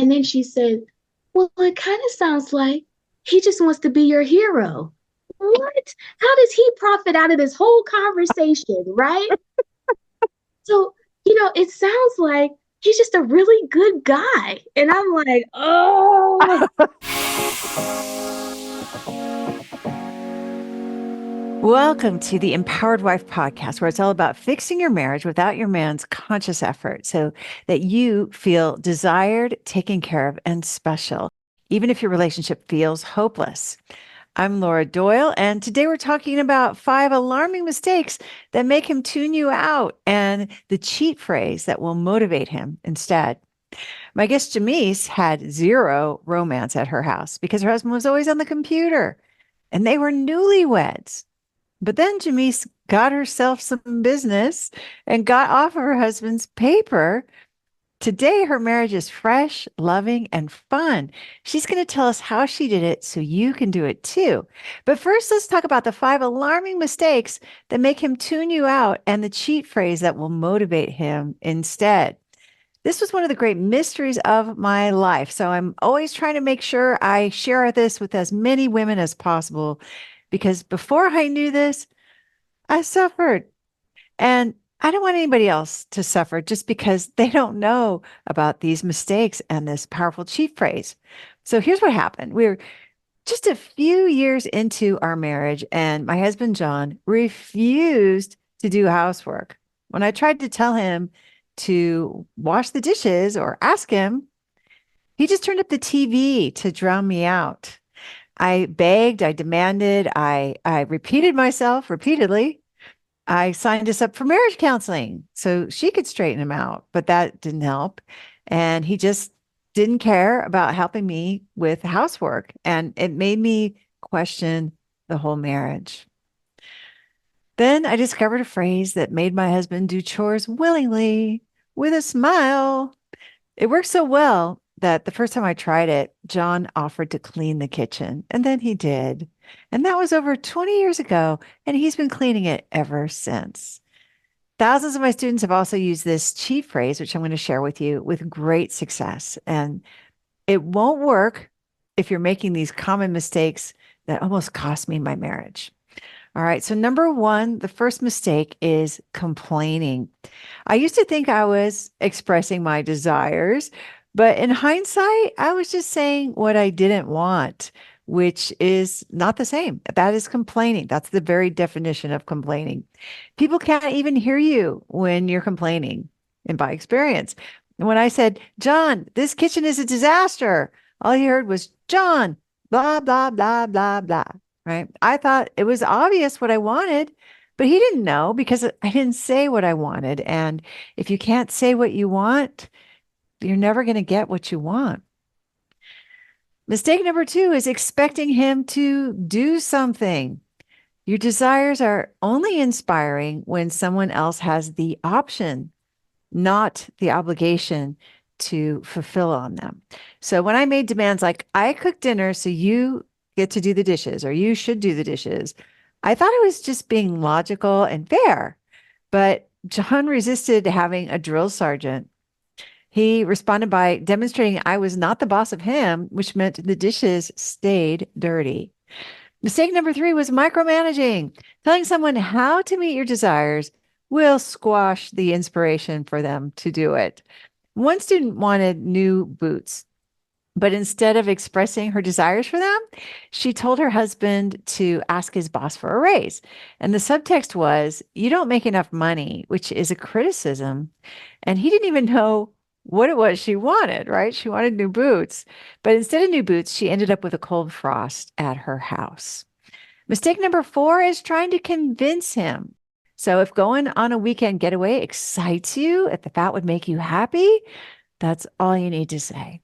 And then she said, well, it kind of sounds like he just wants to be your hero. What? How does he profit out of this whole conversation, right? So, it sounds like he's just a really good guy. And I'm like, oh, Welcome to the Empowered Wife podcast, where it's all about fixing your marriage without your man's conscious effort so that you feel desired, taken care of, and special, even if your relationship feels hopeless. I'm Laura Doyle, and today we're talking about 5 alarming mistakes that make him tune you out and the cheat phrase that will motivate him instead. My guest Jamise had zero romance at her house because her husband was always on the computer and they were newlyweds. But then Jamise got herself some business and got off of her husband's paper. Today, her marriage is fresh, loving, and fun. She's going to tell us how she did it so you can do it too. But first, let's talk about the 5 alarming mistakes that make him tune you out and the cheat phrase that will motivate him instead. This was one of the great mysteries of my life. So I'm always trying to make sure I share this with as many women as possible because before I knew this, I suffered. And I don't want anybody else to suffer just because they don't know about these mistakes and this powerful cheat phrase. So here's what happened. We were just a few years into our marriage, and my husband, John, refused to do housework. When I tried to tell him to wash the dishes or ask him, he just turned up the TV to drown me out. I begged, I demanded, I repeated myself repeatedly. I signed us up for marriage counseling so she could straighten him out, but that didn't help. And he just didn't care about helping me with housework. And it made me question the whole marriage. Then I discovered a phrase that made my husband do chores willingly with a smile. It worked so well that the first time I tried it, John offered to clean the kitchen, and then he did. And that was over 20 years ago, and he's been cleaning it ever since. Thousands of my students have also used this cheat phrase, which I'm going to share with you with great success. And it won't work if you're making these common mistakes that almost cost me my marriage. All right. So, number one, the first mistake is complaining. I used to think I was expressing my desires, but in hindsight, I was just saying what I didn't want, which is not the same. That is complaining. That's the very definition of complaining. People can't even hear you when you're complaining. And by experience, when I said, John, this kitchen is a disaster, all he heard was, John, blah, blah, blah, blah, blah. Right. I thought it was obvious what I wanted, but he didn't know because I didn't say what I wanted. And if you can't say what you want, you're never going to get what you want. Mistake number two is expecting him to do something. Your desires are only inspiring when someone else has the option, not the obligation to fulfill on them. So when I made demands like, I cook dinner, so you get to do the dishes, or you should do the dishes, I thought I was just being logical and fair. But John resisted having a drill sergeant. He responded by demonstrating I was not the boss of him, which meant the dishes stayed dirty. Mistake number three was micromanaging. Telling someone how to meet your desires will squash the inspiration for them to do it. One student wanted new boots, but instead of expressing her desires for them, she told her husband to ask his boss for a raise. And the subtext was, you don't make enough money, which is a criticism. And he didn't even know what it was she wanted, right? She wanted new boots. But instead of new boots, she ended up with a cold frost at her house. Mistake number four is trying to convince him. So if going on a weekend getaway excites you, if the thought would make you happy, that's all you need to say.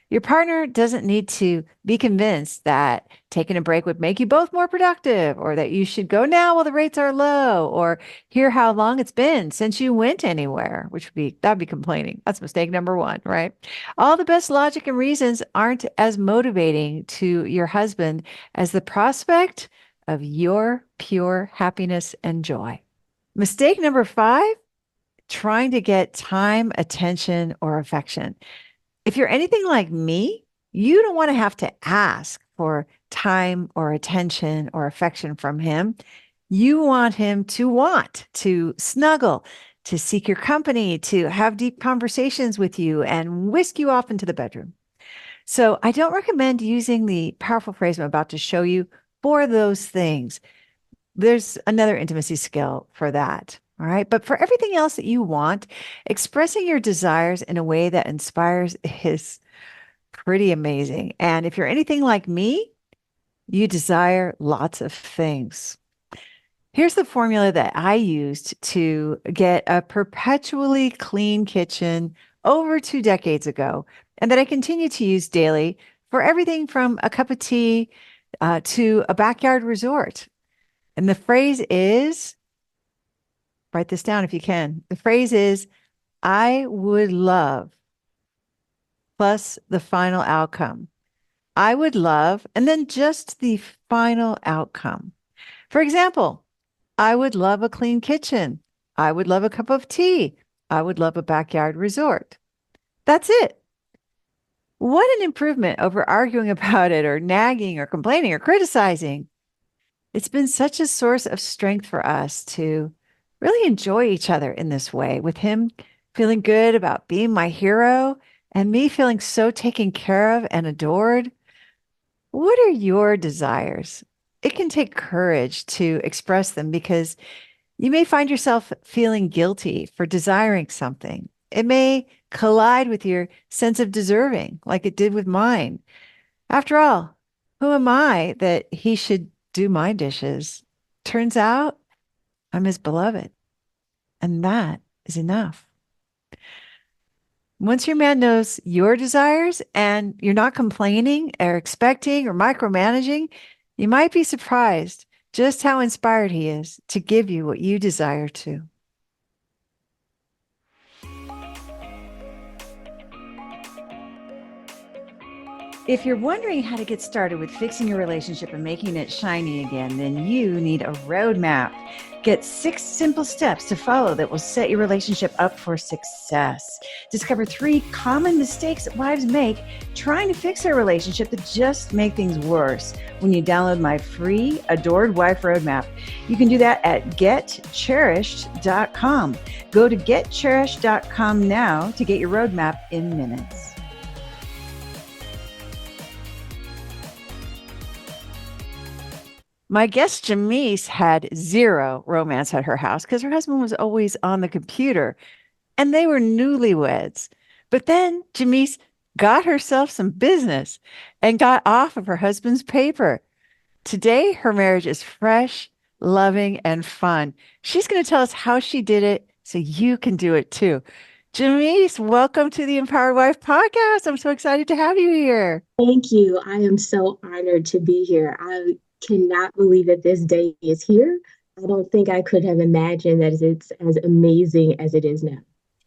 Your partner doesn't need to be convinced that taking a break would make you both more productive, or that you should go now while the rates are low, or hear how long it's been since you went anywhere, that'd be complaining. That's mistake number one, right? All the best logic and reasons aren't as motivating to your husband as the prospect of your pure happiness and joy. Mistake number five, trying to get time, attention, or affection. If you're anything like me, you don't want to have to ask for time or attention or affection from him. You want him to want to snuggle, to seek your company, to have deep conversations with you and whisk you off into the bedroom. So I don't recommend using the powerful phrase I'm about to show you for those things. There's another intimacy skill for that. All right. But for everything else that you want, expressing your desires in a way that inspires is pretty amazing. And if you're anything like me, you desire lots of things. Here's the formula that I used to get a perpetually clean kitchen over 2 decades ago, and that I continue to use daily for everything from a cup of tea to a backyard resort. And the phrase is, write this down if you can. The phrase is, I would love plus the final outcome. I would love, and then just the final outcome. For example, I would love a clean kitchen. I would love a cup of tea. I would love a backyard resort. That's it. What an improvement over arguing about it or nagging or complaining or criticizing. It's been such a source of strength for us to really enjoy each other in this way, with him feeling good about being my hero and me feeling so taken care of and adored. What are your desires? It can take courage to express them because you may find yourself feeling guilty for desiring something. It may collide with your sense of deserving, like it did with mine. After all, who am I that he should do my dishes? Turns out I'm his beloved, and that is enough. Once your man knows your desires and you're not complaining or expecting or micromanaging, you might be surprised just how inspired he is to give you what you desire to. If you're wondering how to get started with fixing your relationship and making it shiny again, then you need a roadmap. Get 6 simple steps to follow that will set your relationship up for success. Discover 3 common mistakes that wives make trying to fix their relationship that just make things worse when you download my free Adored Wife Roadmap. You can do that at getcherished.com. Go to getcherished.com now to get your roadmap in minutes. My guest Jamise had zero romance at her house because her husband was always on the computer and they were newlyweds. But then Jamise got herself some business and got off of her husband's paper. Today, her marriage is fresh, loving, and fun. She's going to tell us how she did it so you can do it too. Jamise, welcome to the Empowered Wife podcast. I'm so excited to have you here. Thank you. I am so honored to be here. I cannot believe that this day is here. I don't think I could have imagined that it's as amazing as it is now.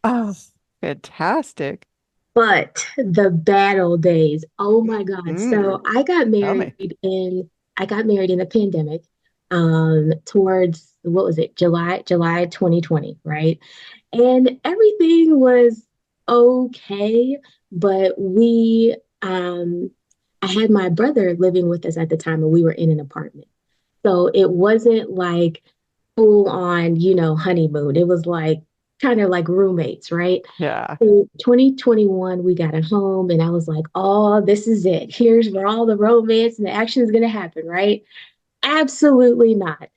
Oh, fantastic. But the battle days, oh my God. Mm, So tell me. I got married in the pandemic, towards what was it, July 2020, right? And everything was okay, but I had my brother living with us at the time and we were in an apartment. So it wasn't like full on, honeymoon. It was like kind of like roommates, right? Yeah. So 2021, we got a home, and I was like, oh, this is it. Here's where all the romance and the action is going to happen, right? Absolutely not.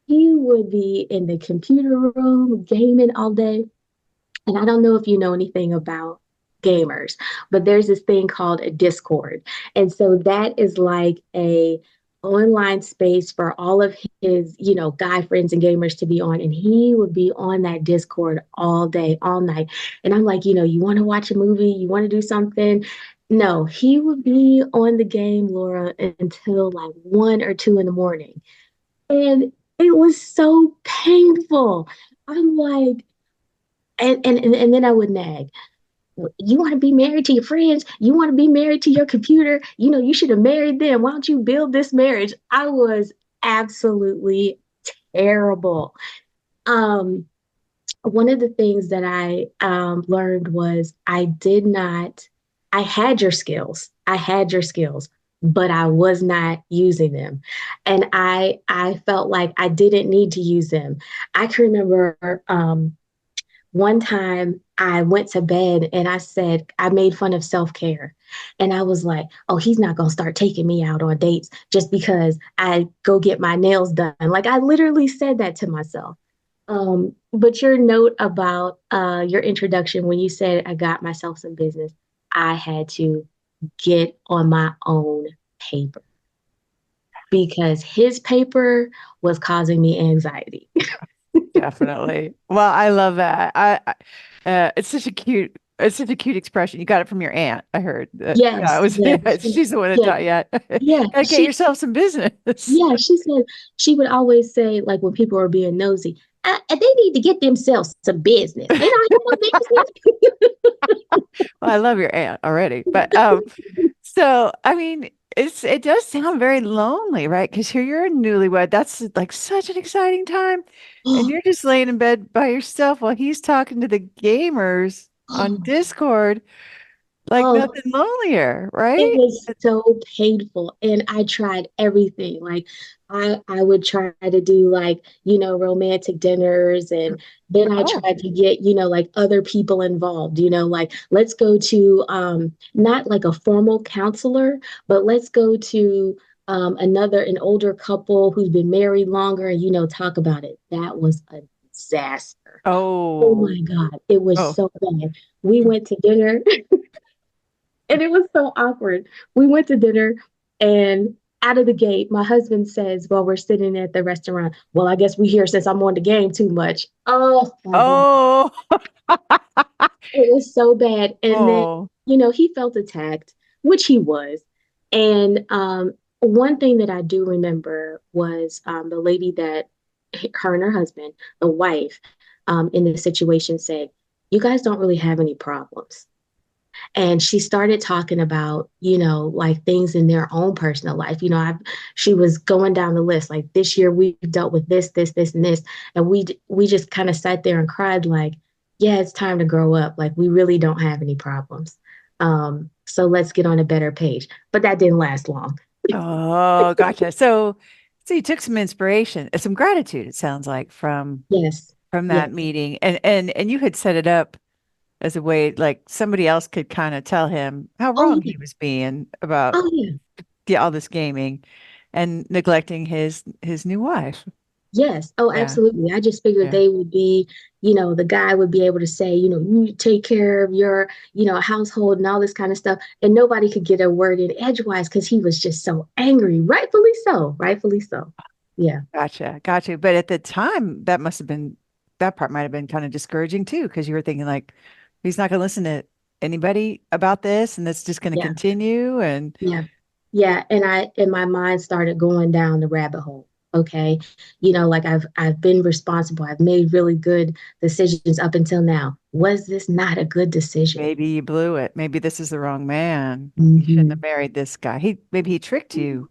He would be in the computer room gaming all day. And I don't know if you know anything about gamers, but there's this thing called a Discord. And so that is like a online space for all of his, guy friends and gamers to be on. And he would be on that Discord all day, all night. And I'm like, you want to watch a movie? You want to do something? No, he would be on the game, Laura, until like 1 or 2 in the morning. And it was so painful. I'm like, and then I would nag. You want to be married to your friends? You want to be married to your computer? You should have married them. Why don't you build this marriage? I was absolutely terrible. Um, One of the things that I learned was I did not. I had your skills. I had your skills, but I was not using them. And I felt like I didn't need to use them. I can remember one time I went to bed and I said, I made fun of self care. And I was like, oh, he's not going to start taking me out on dates just because I go get my nails done. Like I literally said that to myself. But your note about your introduction when you said I got myself some business, I had to get on my own paper because his paper was causing me anxiety. Definitely. Well, I love that. It's such a cute expression. You got it from your aunt. I heard that. Yeah, it Yes, was, yes, yeah, she's the one that yeah, taught you. yeah. Gotta get yourself some business. She said she would always say, like when people were being nosy, they need to get themselves some business. They don't have no Well, I love your aunt already. But so I mean, it does sound very lonely, right? Because here you're a newlywed. That's like such an exciting time. And business. you're just laying in bed by yourself while he's talking to the gamers on Discord. Like Oh, nothing lonelier, it right? was so painful. And I tried everything. Like I would try to do like, romantic dinners. And then I Oh, tried to get, like other people involved, like let's go to not like a formal counselor, but let's go to an older couple who's been married longer and, talk about it. That was a disaster. Oh oh, my God. It was oh, so bad. We went to dinner and it was so awkward. We went to dinner, and out of the gate, my husband says, while we're sitting at the restaurant, well, I guess we here since I'm on the game too much. Oh my God. oh, It was so bad. And then, oh, he felt attacked, which he was. And one thing that I do remember was the lady that her and her husband, the wife, in the situation said, you guys don't really have any problems. And she started talking about, like things in their own personal life. She was going down the list, like this year we've dealt with this and this. And we just kind of sat there and cried like, yeah, it's time to grow up. Like we really don't have any problems. So let's get on a better page. But that didn't last long. oh, gotcha. So you took some inspiration, some gratitude, it sounds like, Yes. from that Yes. meeting. And you had set it up as a way like somebody else could kind of tell him how Oh wrong yeah. he was being about Oh yeah. all this gaming and neglecting his new wife. Yes. Oh, Yeah. absolutely. I just figured Yeah. they would be, the guy would be able to say, you take care of your, household and all this kind of stuff. And nobody could get a word in edgewise because he was just so angry. Rightfully so. Rightfully so. Yeah. Gotcha. Gotcha. But at the time, that part might have been kind of discouraging too, because you were thinking like, he's not going to listen to anybody about this and it's just going to Yeah. continue. And Yeah. Yeah. And my mind started going down the rabbit hole. Okay. Like I've been responsible. I've made really good decisions up until now. Was this not a good decision? maybe you blew it. Maybe this is the wrong man. You shouldn't have Mhm. married this guy. Maybe he tricked you.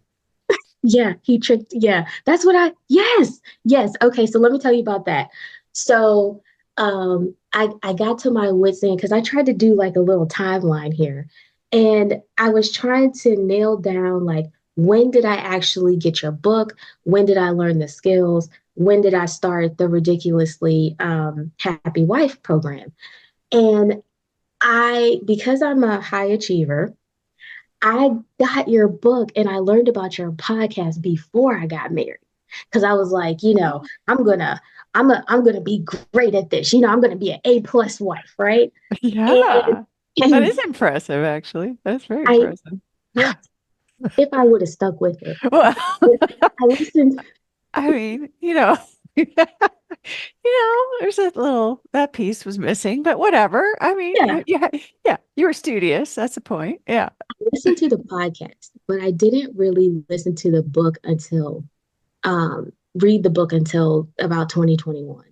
Yeah, he tricked. Yeah, that's what yes, yes. Okay, so let me tell you about that. So, I got to my wits end because I tried to do like a little timeline here, and I was trying to nail down like when did I actually get your book? When did I learn the skills? When did I start the ridiculously happy wife program? And because I'm a high achiever. I got your book and I learned about your podcast before I got married. Cause I was like, I'm gonna be great at this. I'm gonna be an A+ wife, right? And, Yeah. That is and impressive, actually. That's very I impressive. Yeah. if I would have stuck with it. Well, But I listened, I mean, there's that piece was missing, but whatever. I mean, yeah, yeah, you were studious. That's the point. Yeah. I listened to the podcast, but I didn't really listen to the book until read the book until about 2021.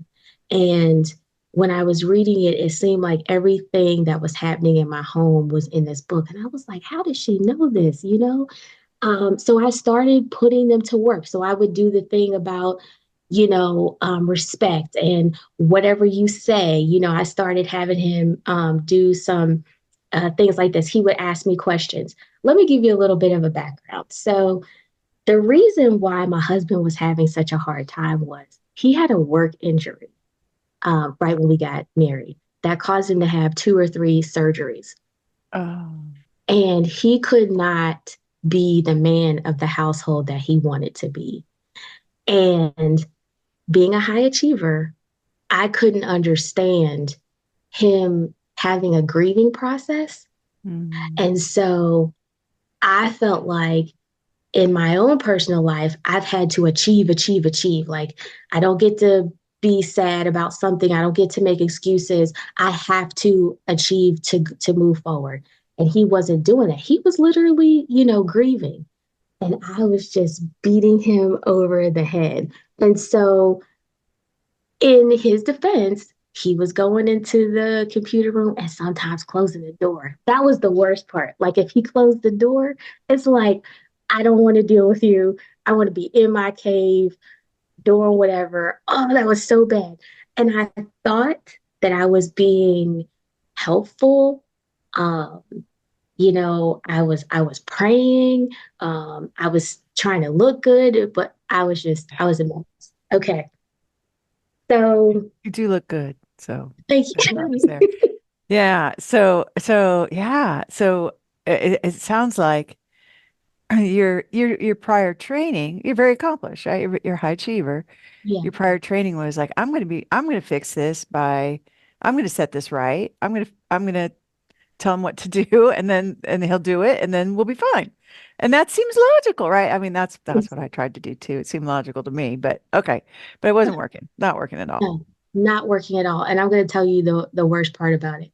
And when I was reading it, it seemed like everything that was happening in my home was in this book. And I was like, how does she know this? So I started putting them to work. So I would do the thing about, respect and whatever you say, I started having him do some. things like this. He would ask me questions. Let me give you a little bit of a background. So, the reason why my husband was having such a hard time was he had a work injury right when we got married that caused him to have two or three surgeries. Oh. And he could not be the man of the household that he wanted to be. And being a high achiever, I couldn't understand him having a grieving process. Mm. And so I felt like in my own personal life, I've had to achieve, achieve, achieve. Like, I don't get to be sad about something. I don't get to make excuses. I have to achieve to move forward. And he wasn't doing that. He was literally, grieving. And I was just beating him over the head. And so, in his defense, he was going into the computer room and sometimes closing the door. That was the worst part. Like, if he closed the door, it's like, I don't want to deal with you. I want to be in my cave doing whatever. Oh, that was so bad. And I thought that I was being helpful. Um, I was praying. I was trying to look good, but I was a mess. Okay. So You do look good. So thank that was there. you. Yeah. Yeah. So it sounds like your prior training, you're very accomplished, right? You're a high achiever. Yeah. Your prior training was like, I'm going to fix this I'm going to set this right. I'm going to tell him what to do and he'll do it and then we'll be fine. And that seems logical, right? I mean, that's what I tried to do too. It seemed logical to me, but okay. But it wasn't working. Not working at all. No, not working at all. And I'm going to tell you the worst part about it.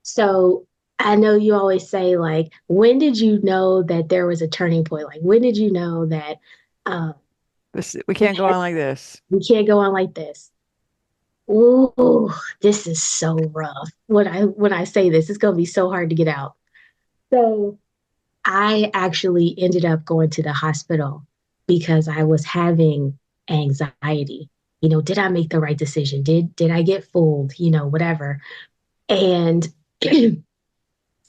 So I know you always say, like, when did you know that there was a turning point? Like, when did you know that uh, We can't go on like this. we can't go on like this? Ooh, this is so rough. When I say this, it's going to be so hard to get out. So I actually ended up going to the hospital because I was having anxiety. Did I make the right decision? Did I get fooled? Whatever. And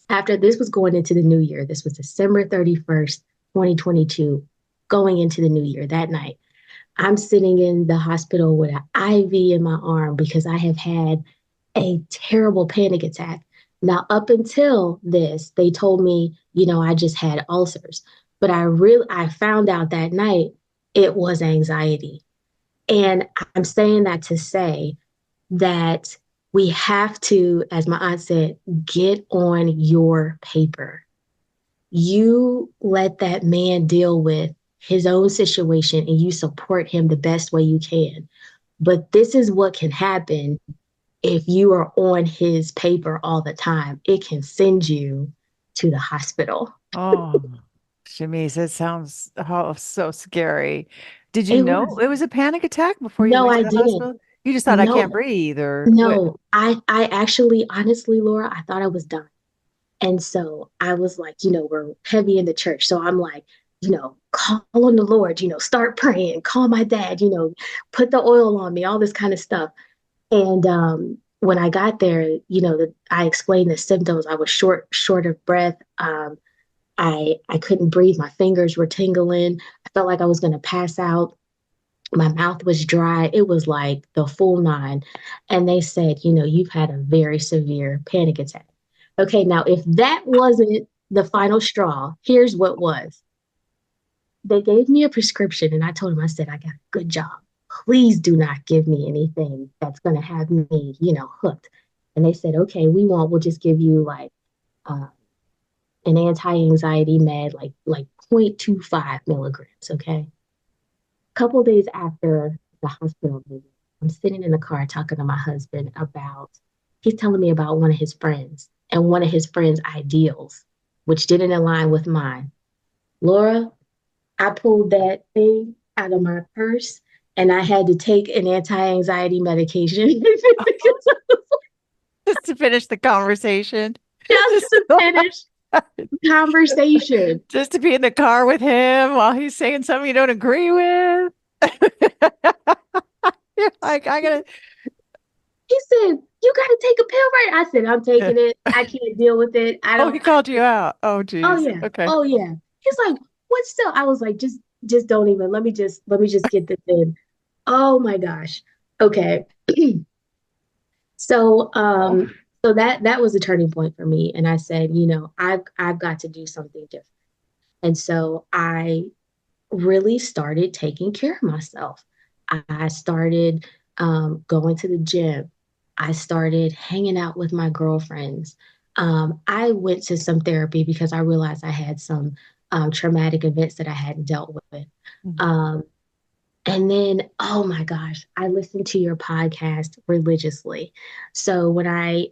after this was going into the new year, this was December 31st, 2022, going into the new year that night. I'm sitting in the hospital with an IV in my arm because I have had a terrible panic attack. Now, up until this, they told me, I just had ulcers. But I found out that night it was anxiety. And I'm saying that to say that we have to, as my aunt said, get on your paper. You let that man deal with his own situation and you support him the best way you can. But this is what can happen if you are on his paper all the time. It can send you to the hospital. Oh, Jamise, it sounds so scary. Did you It know was. it was a panic attack before you No, went to I the didn't. hospital? You just thought I can't No, breathe or what? no. I actually, honestly, Laura, I thought I was done. And so I was like, we're heavy in the church. So I'm like, call on the Lord, start praying, call my dad, put the oil on me, all this kind of stuff. And when I got there, I explained the symptoms. I was short of breath. I couldn't breathe. My fingers were tingling. I felt like I was going to pass out. My mouth was dry. It was like the full nine. And they said, you've had a very severe panic attack. Okay, now if that wasn't the final straw, here's what was. They gave me a prescription and I told them, I said, I got a good job. Please do not give me anything that's going to have me, hooked. And they said, okay, we'll just give you like uh, an anti-anxiety med, like 0.25 milligrams. Okay. A couple days after the hospital visit, I'm sitting in the car talking to my husband about, he's telling me about one of his friends and one of his friends' ideals, which didn't align with mine. Laura, I pulled that thing out of my purse and I had to take an anti-anxiety medication Just to finish the conversation. just Just to finish the conversation. just to be in the car with him while he's saying something you don't agree with. You're like, I gotta He said, You got to take a pill, right? I said, I'm Yeah. taking it. I can't deal with it. I Oh, don't. he called you out. Oh, Oh geez. yeah. Okay. Oh yeah. He's like, what still? I was like, just don't even. Let me just get this in. Oh my gosh. Okay. So Oh. so that was a turning point for me. And I said, I've got to do something different. And so I really started taking care of myself. I started going to the gym. I started hanging out with my girlfriends. I went to some therapy because I realized I had some traumatic events that I hadn't dealt with. Mhm. Um, and then, oh my gosh, I listened to your podcast religiously. So when I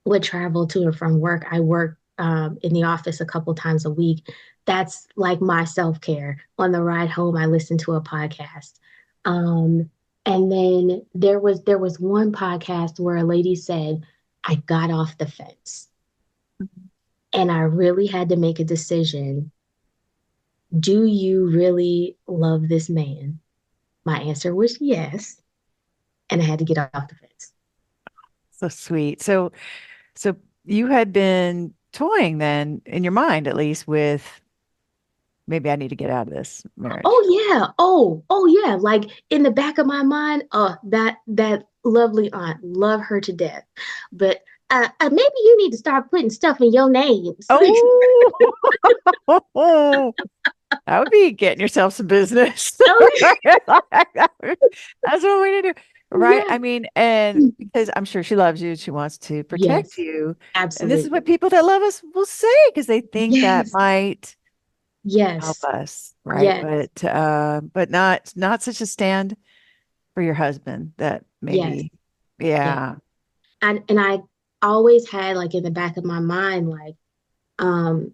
would travel to and from work. I work in the office a couple times a week. That's like my self care. On the ride home, I listen to a podcast. Um, and then there was one podcast where a lady said, "I got off the fence," and I really had to make a decision. Do you really love this man? My answer was yes, and I had to get off the fence. So sweet. So you had been toying then in your mind, at least, with maybe I need to get out of this marriage. Oh yeah. Oh yeah. Like in the back of my mind, that lovely aunt, love her to death. But maybe you need to start putting stuff in your names. Oh, that would be getting yourself some business. Oh That's one way to do. Right. yeah. I mean, and because I'm sure she loves you, she wants to protect Yes, you. And this is what absolutely. people that love us will say because they think that Yes, might help yes, us, right? yes, But not such a stand for your husband that yes, maybe, yes. yeah. And I always had like in the back of my mind, like, um,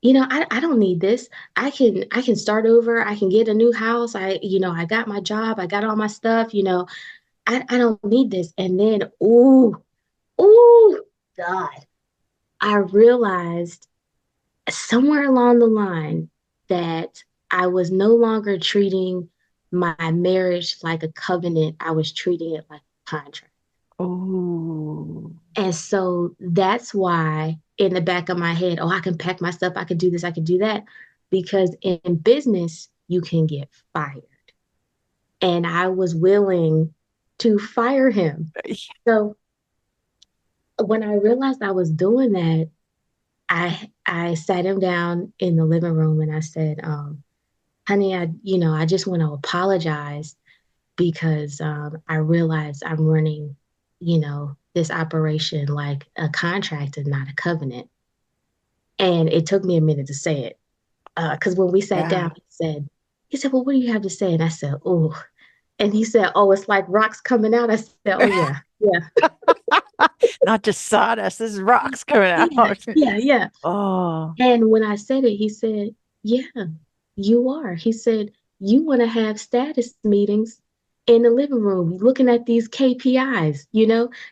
I don't need this. I can start over. I can get a new house. I got my job. I got all my stuff. I don't need this. And then, ooh, God, I realized somewhere along the line that I was no longer treating my marriage like a covenant. I was treating it like a contract. Oh, And so that's why in the back of my head, oh, I can pack my stuff, I can do this, I can do that. Because in business, you can get fired. And I was willing to fire him. So when I realized I was doing that, I sat him down in the living room and I said, honey, I just want to apologize because I realize I'm running, this operation like a contract and not a covenant. And it took me a minute to say it. Because when we sat down, yeah. he said, well, what do you have to say? And I said, oh, and he said, oh, it's like rocks coming out. I said, oh yeah, yeah, Not just sawdust, this is rocks coming yeah, out. yeah, yeah. Oh, And when I said it, he said, yeah, you are. He said, you want to have status meetings in the living room looking at these KPIs.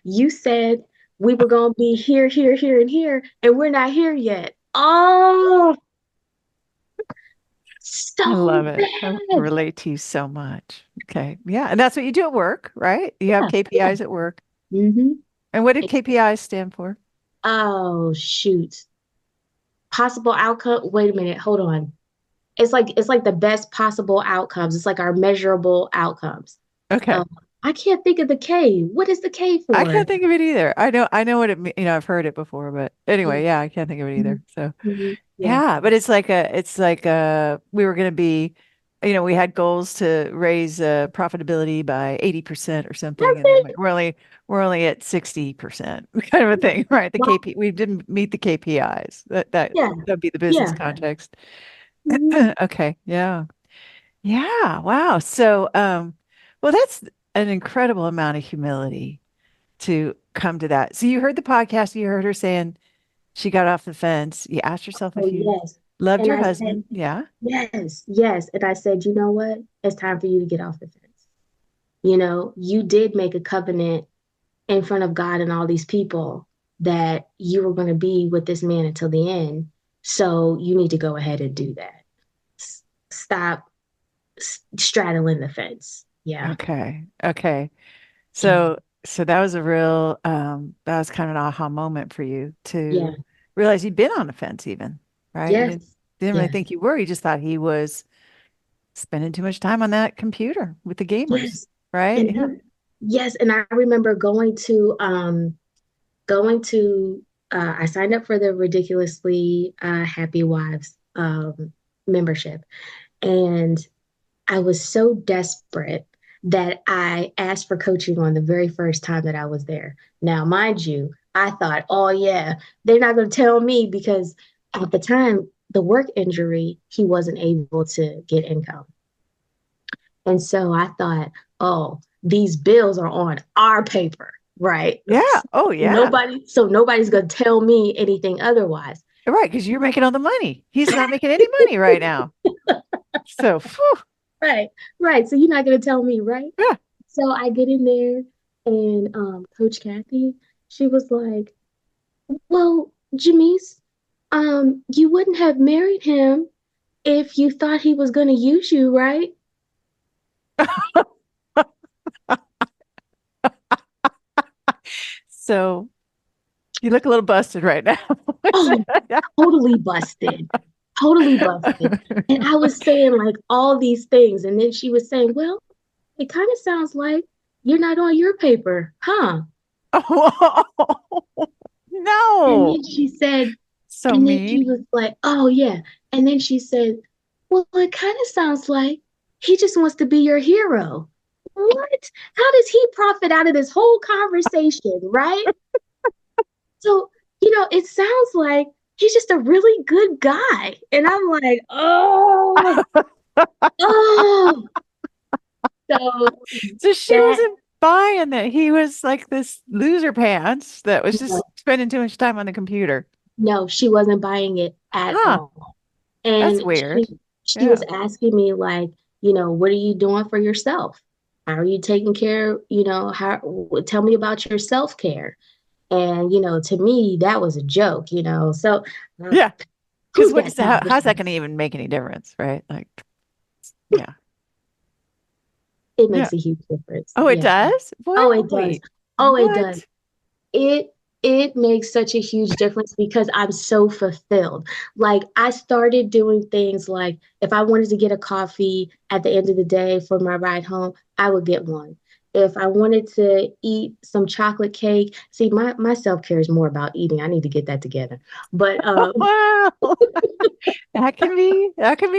You said we were going to be here, here, here, and here, and we're not here yet. Oh, I so love it. I bad. relate to you so much. Okay. Yeah. And that's what you do at work, right? You have Yeah, yeah. KPIs at work. Mm-hmm. And what did KPIs stand for? Oh, shoot. Possible outcome. Wait a minute. Hold on. It's like the best possible outcomes. It's like our measurable outcomes. Okay. Um, I can't think of the K. What is the K I for? can't think of it either. I know what it means. I've heard it before, but Yeah. anyway, yeah, I can't think of it Hmm. either. So Yeah. yeah, but it's like we were going to be, we had goals to raise profitability by 80% or something, That's and then it. we're only at 60% kind of a thing, right? The Wow. KP we didn't meet the KPIs. Yeah. That'd be the business Yeah. context. Hmm. Okay, yeah. Yeah, wow. So well that's an incredible amount of humility to come to that. So you heard the podcast, you heard her saying she got off the fence. You asked yourself Oh, if you yes. loved And your I said, husband. Yeah. yes, yes. And I said, you know what? It's time for you to get off the fence. You did make a covenant in front of God and all these people that you were going to be with this man until the end. So you need to go ahead and do that. Stop straddling the fence. Yeah. Okay. Okay. So Yeah. So that was a real, that was kind of an aha moment for you Yeah. to realize you'd been on the fence even, right? You Yes. didn't really Yes. think you were. You just thought he was spending too much time on that computer with the gamers, Yes. right? And Yeah. yes, and I remember going to I signed up for the ridiculously happy wives membership, and I was so desperate that I asked for coaching on the very first time that I was there. Now, mind you, I thought, oh yeah, they're not going to tell me because at the time, the work injury, he wasn't able to get income. And so I thought, oh, these bills are on our paper, right? Yeah. Oh, yeah. So nobody's going to tell me anything otherwise. Right. Because you're making all the money. He's not making any money right now. So, phew, Right, right. So you're not going to tell me, right? yeah. So I get in there, and Coach Kathy, she was like, "Well, Jamise, you wouldn't have married him if you thought he was going to use you, right?" So you look a little busted right now. Oh, totally busted, totally busted. And I was saying like all these things, and then she was saying, "Well, it kind of sounds like you're not on your paper, huh?" Oh, And no. then she said, So and then she mean. was like, "Oh yeah." And then she said, "Well, it kind of sounds like he just wants to be your hero." What? How does he profit out of this whole conversation, right? So, it sounds like he's just a really good guy. And I'm like, oh. So So she that, wasn't buying that he was like this loser pants that was no, just spending too much time on the computer. no, she wasn't buying it at Huh. all. That's And she weird. she was Yeah. asking me like, what are you doing for yourself? How are you taking care, how tell me about your self-care. And to me that was a joke, so uh, Yeah. Because who's what got is time for how's that that? going to even make any difference, right? Like, yeah. It Yeah. makes a huge difference. Oh, it Yeah. does? What? Oh, it does. Wait. Oh, it does. What? It makes such a huge difference because I'm so fulfilled. Like I started doing things like if I wanted to get a coffee at the end of the day for my ride home, I would get one. If I wanted to eat some chocolate cake, see my self-care is more about eating. I need to get that together. But Wow. That can be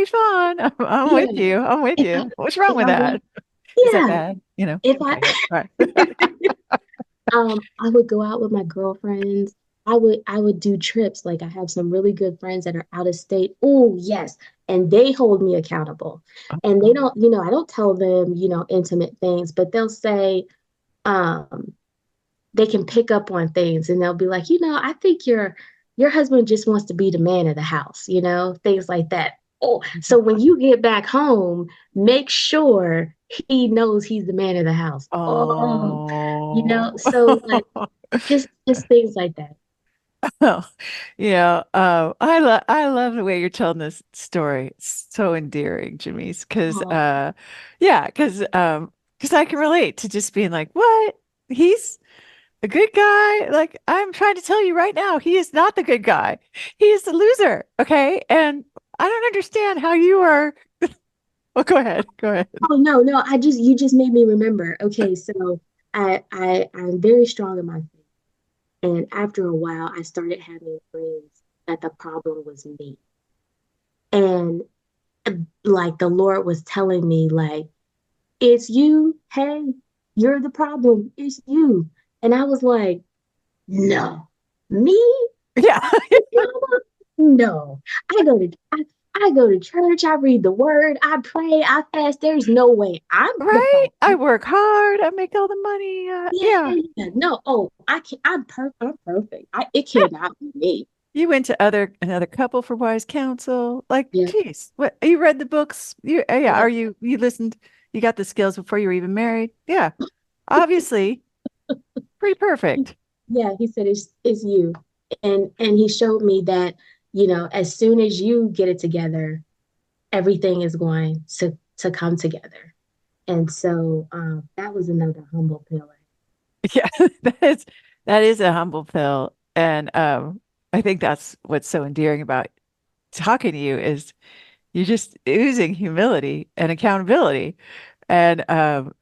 fun. I'm with yeah, you. I'm with if I you. What's wrong if with I want that? Is that yeah, bad? if Okay. I All right. I would go out with my girlfriends. I would do trips. Like I have some really good friends that are out of state. Oh, yes. And they hold me accountable. And they don't, I don't tell them, intimate things, but they'll say, um, they can pick up on things and they'll be like, I think your husband just wants to be the man of the house, things like that. Oh, so when you get back home, make sure he knows he's the man of the house. Oh, Oh. so like just things like that. Well, I love the way you're telling this story. It's so endearing, Jamise, because Oh, yeah, because I can relate to just being like, what? He's a good guy. Like I'm trying to tell you right now, he is not the good guy. He is the loser. Okay, and I don't understand how you are. Well, go ahead. Go ahead. oh no, no, you just made me remember. Okay, so I'm very strong in my faith. And after a while, I started having dreams that the problem was me. And like the Lord was telling me, like, it's you. Hey, you're the problem. It's you. And I was like, no, me? Yeah. No. I go to church, I read the word, I pray, I fast. There's no way I'm the Right. I problem. work hard. I make all the money. Yeah, Yeah. yeah. No, oh, I can I'm perfect. It cannot be me. You went to another couple for wise counsel. Like, Yeah, geez, what you read the books? Yeah. yeah, You listened? You got the skills before you were even married? Yeah, obviously, pretty perfect. yeah. He said it's you. And he showed me that, as soon as you get it together, everything is going to come together. And so that was another humble pillar. Yeah, that is that is a humble pill. And I think that's what's so endearing about talking to you is you're just oozing humility and accountability. And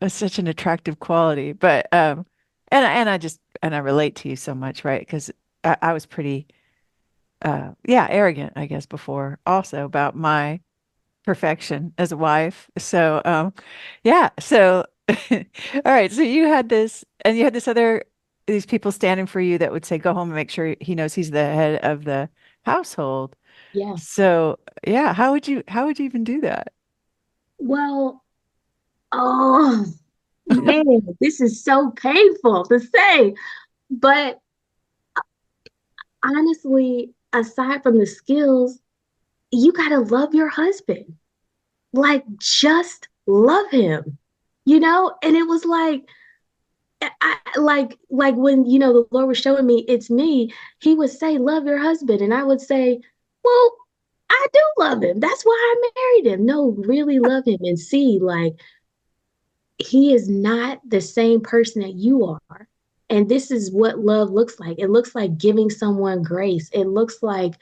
it's such an attractive quality. But and I just and I relate to you so much, right? Because I was pretty yeah, arrogant, I guess, before also about my perfection as a wife. So yeah, so all right, so you had this and you had this other these people standing for you that would say go home and make sure he knows he's the head of the household. Yeah. So yeah, how would you even do that? Well, oh man, this is so painful to say. But honestly, aside from the skills, you gotta love your husband. Like, just love him, And it was like, like when the Lord was showing me it's me. He would say, "Love your husband," and I would say, "Well, I do love him. That's why I married him." No, really love him and see like he is not the same person that you are. And this is what love looks like. It looks like giving someone grace. It looks like,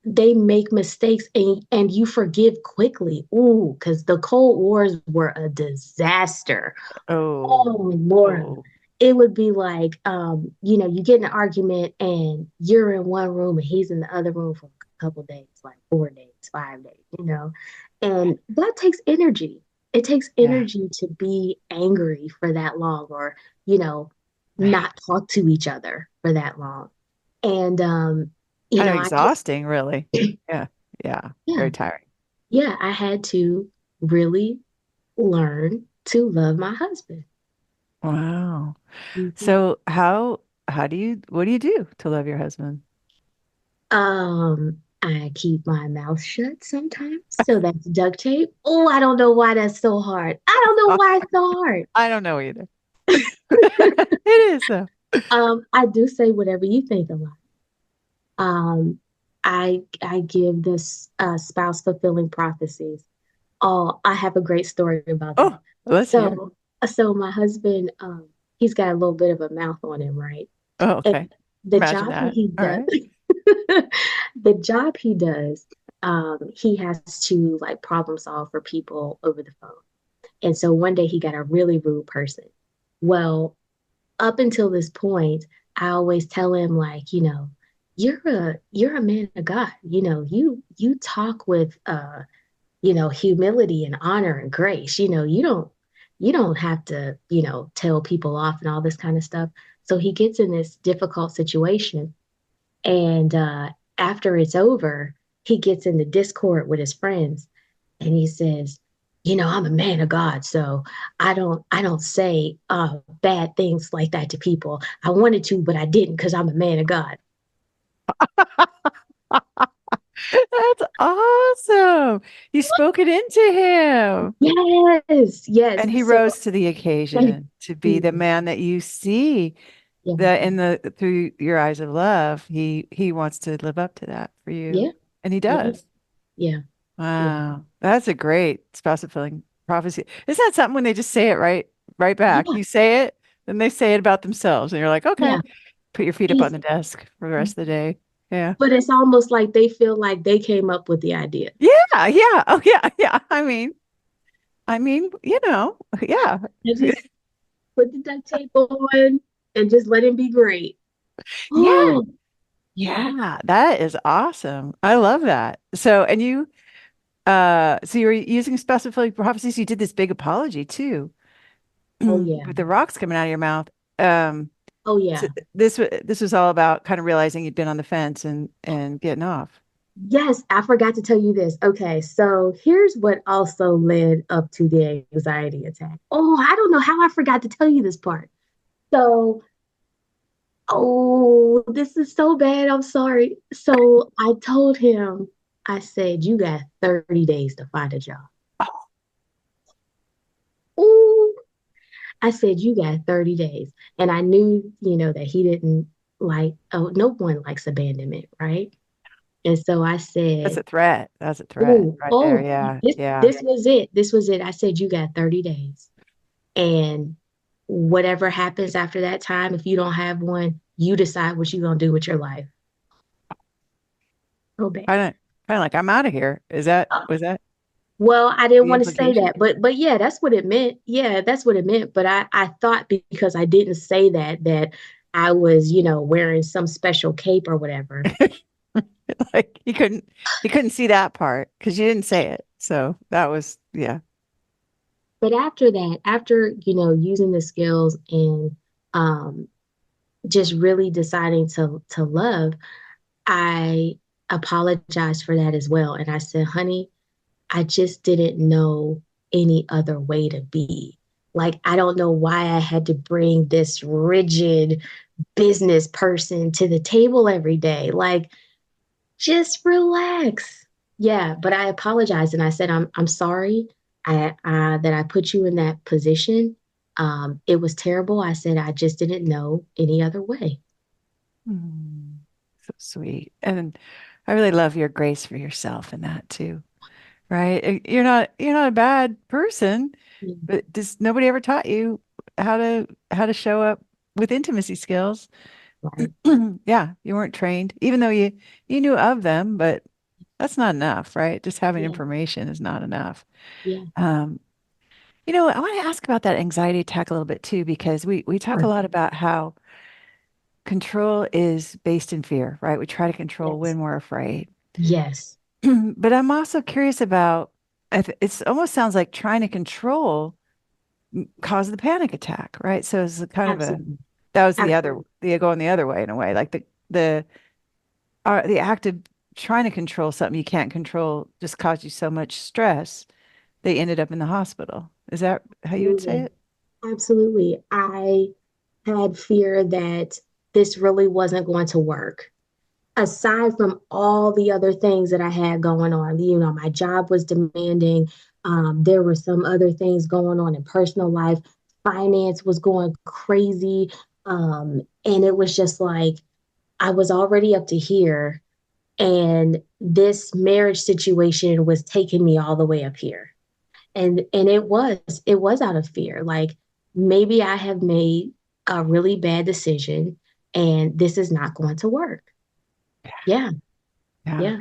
they make mistakes and you forgive quickly. Ooh, because the Cold Wars were a disaster. Oh, Oh Lord. oh, It would be like, you get in an argument and you're in one room and he's in the other room for a couple days, like 4 days, 5 days. And that takes energy. It takes yeah, energy to be angry for that long or, you know, right. not talk to each other for that long. And Kind of I just exhausting, really. Yeah, yeah, yeah, very tiring. yeah, I had to really learn to love my husband. Wow. Mhm. So how do you what do you do to love your husband? I keep my mouth shut sometimes. So that's duct tape. Oh, I don't know why that's so hard. I don't know why it's so hard. I don't know either. It is though. I do say whatever you think a lot. I give this spouse fulfilling prophecies. Oh, I have a great story about that. Oh, let's hear it. So my husband, he's got a little bit of a mouth on him, right? Oh, And okay. the Imagine job that that. he All does, right. the job he does, he has to like problem solve for people over the phone. And so one day he got a really rude person. Well, up until this point, I always tell him like, you're a man of God. You talk with humility and honor and grace. You don't have to, tell people off and all this kind of stuff. So he gets in this difficult situation and after it's over, he gets in the discord with his friends and he says, I'm a man of God, so I don't say bad things like that to people. I wanted to, but I didn't because I'm a man of God. That's awesome. You spoke it into him. Yes, yes. And he So rose to the thank occasion to be the you. man that you see Yeah, that in the through your eyes of love. He wants to live up to that for you. yeah, And he yeah, does. yeah, yeah, Wow. That's a great spouse fulfilling prophecy. Isn't that something when they just say it right back? yeah, You say it, then they say it about themselves, and you're like, okay, yeah. put your feet up on It's, the desk for the rest of the day. Yeah. but it's almost like they feel like they came up with the idea. Yeah, yeah. Oh yeah, yeah. Yeah. They just put the duct tape on and just let him be great. Yeah. Oh, Yeah. That is awesome. I love that. So, and you so you were using specific prophecies. You did this big apology too, oh yeah, with the rocks coming out of your mouth. Um, oh so yeah. this was all about kind of realizing you'd been on the fence and getting off. Yes, I forgot to tell you this. Okay, so here's what also led up to the anxiety attack. Oh, I don't know how I forgot to tell you this part. So, oh, this is so bad. I'm sorry. So I told him, I said, you got 30 days to find a job. Oh, I said, you got 30 days. And I knew, that he didn't like, oh, no one likes abandonment, right? And so I That's said, a threat. That's a threat oh, right there. oh, Yeah. this Yeah. this was it. This was it. I said, you got 30 days. And whatever happens after that time, if you don't have one, you decide what you're gonna do with your life. So bad. Kind of like I'm out of here. Was that Well, I didn't the want to say implication? that, but yeah, that's what it meant. Yeah, that's what it meant. But I thought because I didn't say that that I was, wearing some special cape or whatever. Like you couldn't see that part because you didn't say it. So that was yeah. But after that, after, using the skills and um just really deciding to love, I apologized for that as well. And I said, honey, I just didn't know any other way to be. Like, I don't know why I had to bring this rigid business person to the table every day. Like, just relax. Yeah, but I apologized and I said, I'm sorry that I put you in that position. It was terrible. I said, I just didn't know any other way. Mm, so sweet. And I really love your grace for yourself in that too, right? You're not a bad person, Mm, but just nobody ever taught you how to show up with intimacy skills. right. Yeah, you weren't trained, even though you knew of them, but that's not enough, right? Just having Yeah, information is not enough. yeah, Um, I want to ask about that anxiety attack a little bit too, because we talk a sure. lot about how control is based in fear, right? We try to control Yes, when we're afraid. yes, But I'm also curious about, it's almost sounds like trying to control caused the panic attack, right? So it's kind of a, absolutely. that was Absolutely. going the other way in a way, like the act of trying to control something you can't control just caused you so much stress, they ended up in the hospital. Is that how you would say Absolutely. it? Absolutely. I had fear that this really wasn't going to work. Aside from all the other things that I had going on, my job was demanding. There were some other things going on in personal life. Finance was going crazy. And it was just like I was already up to here, and this marriage situation was taking me all the way up here. And it was out of fear. Like, maybe I have made a really bad decision and this is not going to work. Yeah, Yeah. yeah,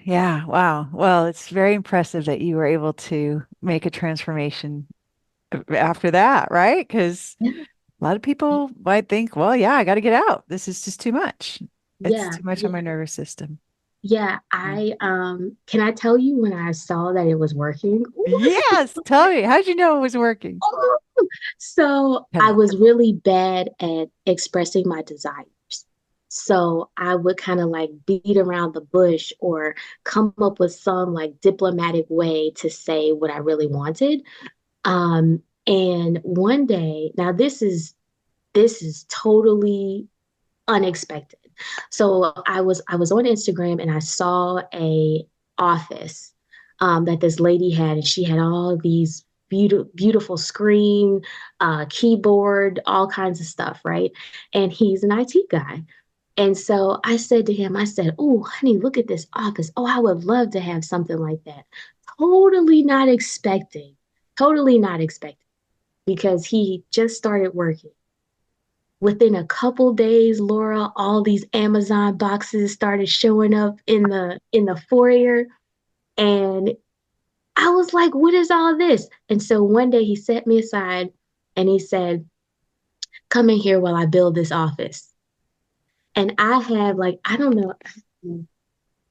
Yeah. Wow. Well, it's very impressive that you were able to make a transformation after that, right? Because yeah, a lot of people might think, well, yeah, I got to get out. This is just too much. It's yeah, too much on yeah. my nervous system. Yeah, Yeah. I can I tell you when I saw that it was working? Yes. Tell me, how'd you know it was working? So Tell I me. was really bad at expressing my desires. So I would kind of like beat around the bush or come up with some like diplomatic way to say what I really wanted. And one day, now this is totally unexpected. So I was on Instagram and I saw a office that this lady had, and she had all these beautiful screen, keyboard, all kinds of stuff, right? And he's an IT guy. And so I said to him, I said, "Oh, honey, look at this office. Oh, I would love to have something like that." Totally not expecting, totally not expecting, because he just started working. Within a couple days, Laura, all these Amazon boxes started showing up in the foyer, and I was like, "What is all this?" And so one day he set me aside and he said, "Come in here while I build this office." And I have, like, I don't know,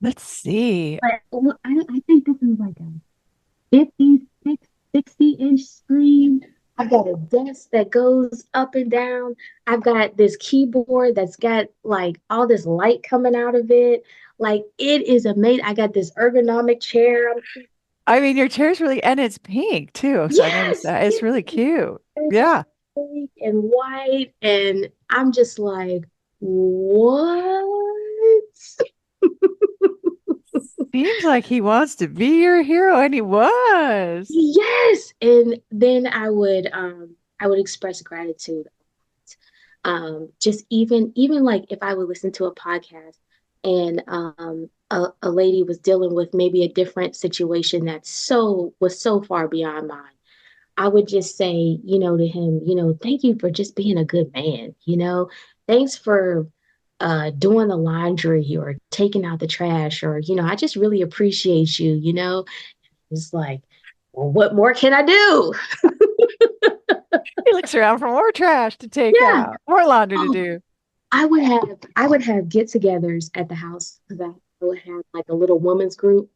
Let's see. but I think this is like a 56, 60-inch screen. I've got a desk that goes up and down. I've got this keyboard that's got like all this light coming out of it. Like, it is amazing. I got this ergonomic chair. I mean, your chair's really, and it's pink too. So I noticed Yes, that. It's really cute. Yeah. pink and white. And I'm just like, what? Seems like he wants to be your hero, and he was. Yes. And then I would express gratitude. Just even like if I would listen to a podcast and a lady was dealing with maybe a different situation that so was so far beyond mine. I would just say, to him, thank you for just being a good man, thanks for doing the laundry or taking out the trash, or, I just really appreciate you. It's like, well, what more can I do? He looks around for more trash to take Yeah. out, more laundry to Oh, do. I would have get-togethers at the house because I would have like a little women's group,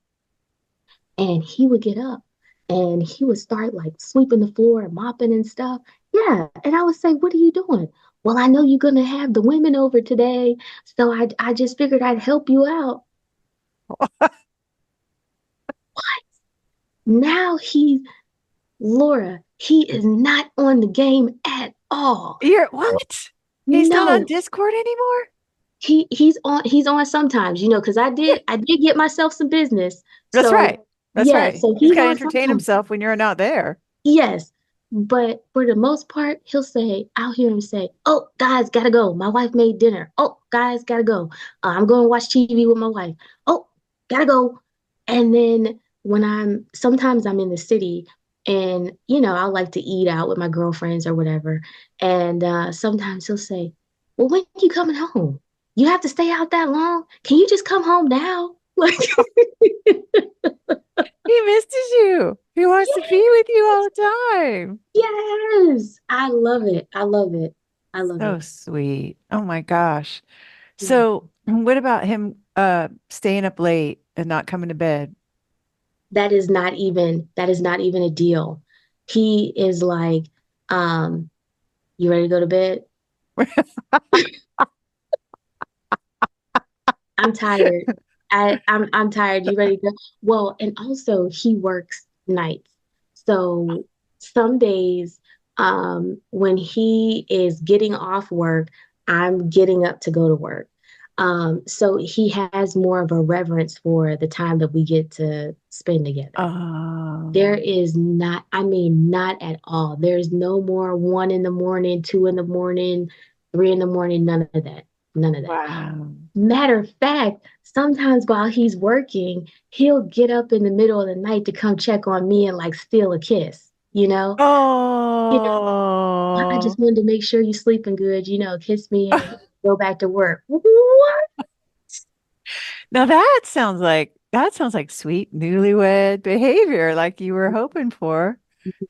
and he would get up and he would start like sweeping the floor and mopping and stuff. Yeah, and I would say, "What are you doing?" "Well, I know you're gonna have the women over today, so I just figured I'd help you out." Now Laura, he is not on the game at all. You're what? He's not on No, Discord anymore? he's on sometimes, because I did get myself some business. That's So right. That's yeah, right. so He's he's got to on entertain sometimes. himself when you're not there. Yes. But for the most part, I'll hear him say, "Oh, guys, gotta go. My wife made dinner. Oh, guys, gotta go. I'm going to watch TV with my wife. Oh, gotta go." And then sometimes I'm in the city, and, I like to eat out with my girlfriends or whatever. And sometimes he'll say, "Well, when are you coming home? You have to stay out that long? Can you just come home now?" Like, He misses you. He wants to be with you all the time. yes, I love it. I love it. I love So it. sweet. Oh my gosh. Yeah. So, what about him staying up late and not coming to bed? That is not even a deal. He is like, um, "You ready to go to bed? I'm tired. I'm tired. You ready to go?" Well, and also he works nights. So some days, when he is getting off work, I'm getting up to go to work. So he has more of a reverence for the time that we get to spend together. There Oh, is not, I mean, not at all. There's no more 1 in the morning, 2 in the morning, 3 in the morning, none of that. None of that. wow. Matter of fact, sometimes while he's working, he'll get up in the middle of the night to come check on me and like steal a kiss, you know? You know, "I Oh. just wanted to make sure you're sleeping good, kiss me and go back to work." What? Now that sounds like sweet newlywed behavior like you were hoping for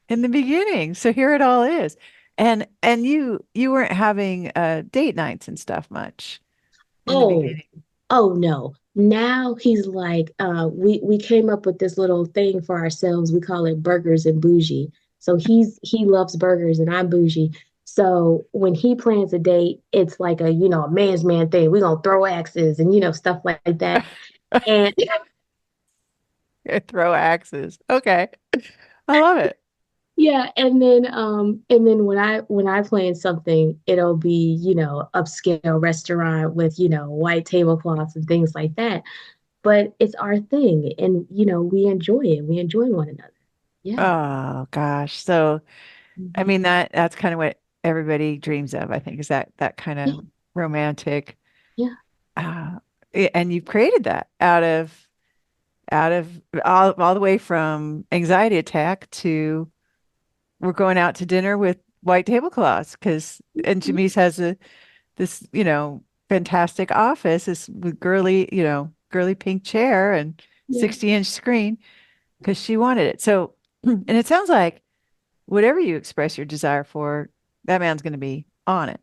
in the beginning. So here it all is. And you weren't having date nights and stuff much in the Oh, beginning. oh no. Now he's like, we came up with this little thing for ourselves. We call it burgers and bougie. So he loves burgers and I'm bougie. So when he plans a date, it's like a man's man thing. We're gonna throw axes and stuff like that. And Throw axes. Okay. I love it. yeah, and then when I plan something, it'll be, upscale restaurant with, white tablecloths and things like that. But it's our thing, and we enjoy it. We enjoy one another. Yeah. Oh gosh. So I Mhm. mean that's kind of what everybody dreams of, I think, is that kind Yeah. of romantic Yeah. uh and you've created that out of all the way from anxiety attack to we're going out to dinner with white tablecloths because and Yeah. Jamise has this, fantastic office, this with girly pink chair and Yeah. 60-inch screen because she wanted it. So, and it sounds like whatever you express your desire for, that man's going to be on it.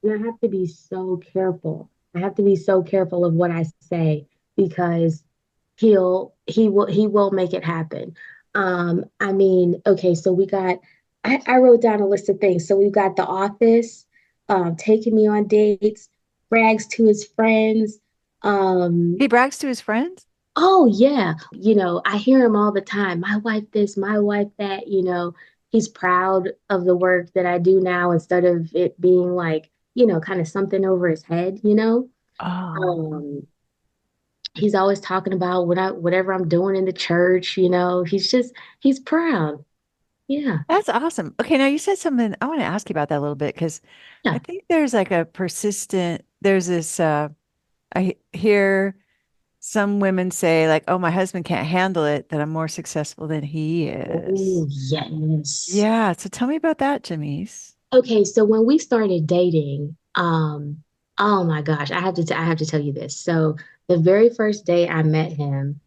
And I have to be so careful. I have to be so careful of what I say because he will make it happen. I mean, okay, so I wrote down a list of things. So we've got The Office, taking me on dates, brags to his friends. Um, He brags to his friends. oh yeah, I hear him all the time. My wife this, my wife that, he's proud of the work that I do now instead of it being like, kind of something over his head. Oh, Um, he's always talking about whatever I'm doing in the church. He's proud. Yeah. that's awesome. Okay, now you said something. I want to ask you about that a little bit because I Yeah. think there's like there's this, I hear some women say like, oh, my husband can't handle it, that I'm more successful than he is. Oh, yes. Yeah. So tell me about that, Jamise. Okay, so when we started dating, oh my gosh, I have to tell you this. So the very first day I met him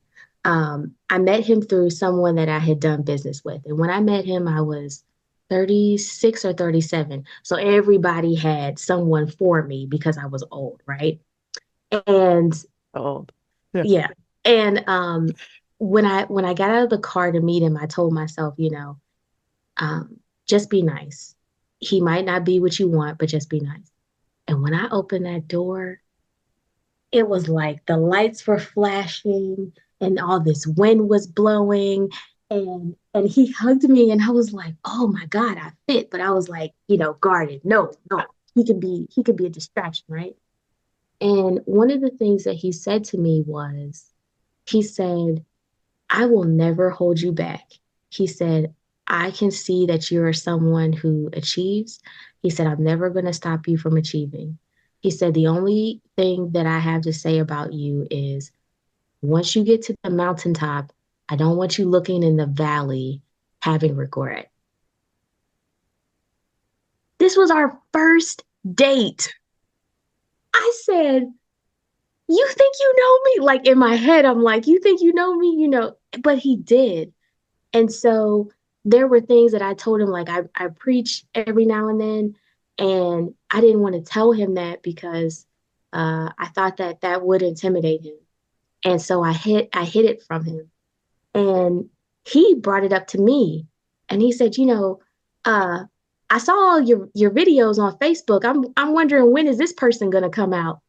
through someone that I had done business with. And when I met him, I was 36 or 37. So everybody had someone for me because I was old, right? And Old. Yeah. yeah. And when I got out of the car to meet him, I told myself, just be nice. He might not be what you want, but just be nice. And when I opened that door, it was like the lights were flashing and all this wind was blowing and he hugged me and I was like, "Oh my God, I fit." But I was like, guarded. No, no. He could be a distraction, right? And one of the things that he said to me was, he said, I will never hold you back. He said, I can see that you are someone who achieves. He said, I'm never going to stop you from achieving. He said, the only thing that I have to say about you is once you get to the mountaintop, I don't want you looking in the valley having regret. This was our first date. I said, you think you know me? Like in my head, I'm like, you think you know me? But he did. And so there were things that I told him, like I preach every now and then, and I didn't want to tell him that because I thought that that would intimidate him. And so I hid it from him. And he brought it up to me, and he said, uh, I saw all your videos on Facebook. I'm wondering when is this person gonna come out?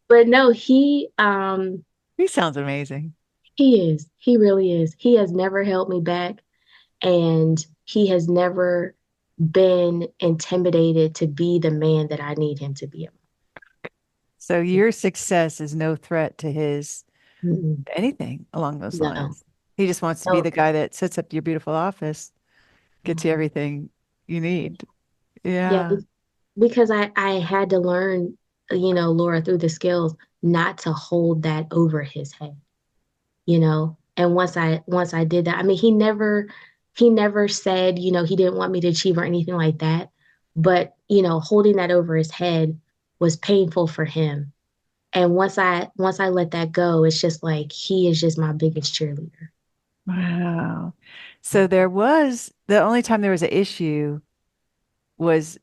But no, He sounds amazing. he is. He really is. He has never held me back. And he has never been intimidated to be the man that I need him to be. So your success is no threat to his Mm-mm. anything along those No, lines. He just wants to be no, the guy that sets up your beautiful office, gets you everything you need. yeah, Yeah. because I had to learn, Laura, through the skills, not to hold that over his head, And once I did that, I mean, he never said, he didn't want me to achieve or anything like that, but holding that over his head was painful for him. And once I let that go, it's just like he is just my biggest cheerleader. Wow. So there was the only time there was an issue was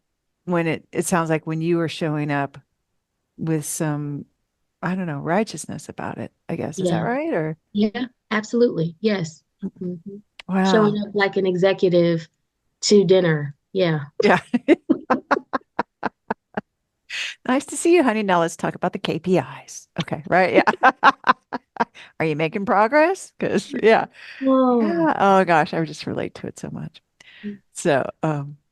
when it sounds like when you were showing up with some, I don't know, righteousness about it, I guess. Is that Yeah, right? Or yeah, absolutely. Yes. hmm Showing wow. up like an executive to dinner. Yeah. Yeah. Nice to see you, honey. Now let's talk about the KPIs. Okay, right? Yeah. Are you making progress? Because yeah. Oh, Yeah. Oh gosh, I would just relate to it so much. So,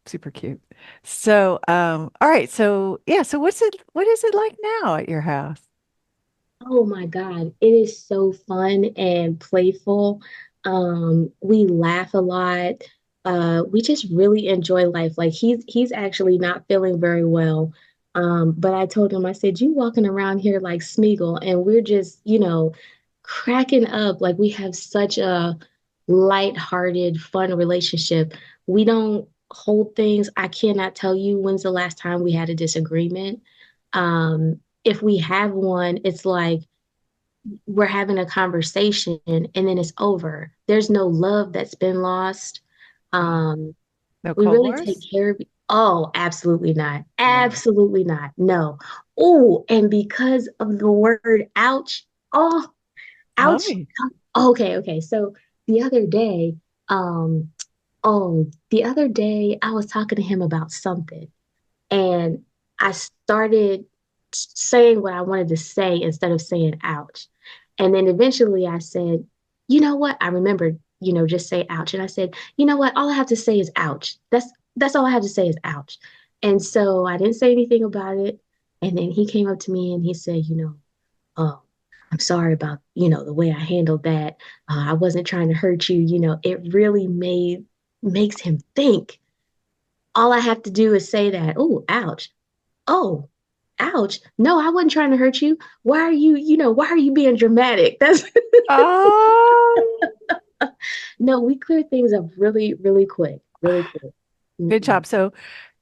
super cute. So, all right. So, yeah. So, what is it like now at your house? oh my God. It is so fun and playful. We laugh a lot. We just really enjoy life. Like he's actually not feeling very well. But I told him, I said, you walking around here like Smeagol, and we're just, cracking up. Like we have such a light-hearted, fun relationship. We don't hold things. I cannot tell you when's the last time we had a disagreement. If we have one, it's like we're having a conversation and then it's over. There's no love that's been lost. Um, No we Cold really take Wars? care of. Oh, absolutely not. No. Absolutely not. No. Oh, and because of the word ouch, oh, Tell ouch. me. Okay, okay. So the other day, um, the other day I was talking to him about something and I started saying what I wanted to say instead of saying ouch. And then eventually I said, you know what? I remembered, just say ouch. And I said, you know what? All I have to say is ouch. That's all I have to say is ouch. And so I didn't say anything about it. And then he came up to me and he said, oh, I'm sorry about, the way I handled that. I wasn't trying to hurt you. It really makes him think. All I have to do is say that, oh, ouch. Oh, ouch. No, I wasn't trying to hurt you. Why are you, why are you being dramatic? That's Oh, no, we clear things up really, really quick, really quick. good Mm-mm. job. So,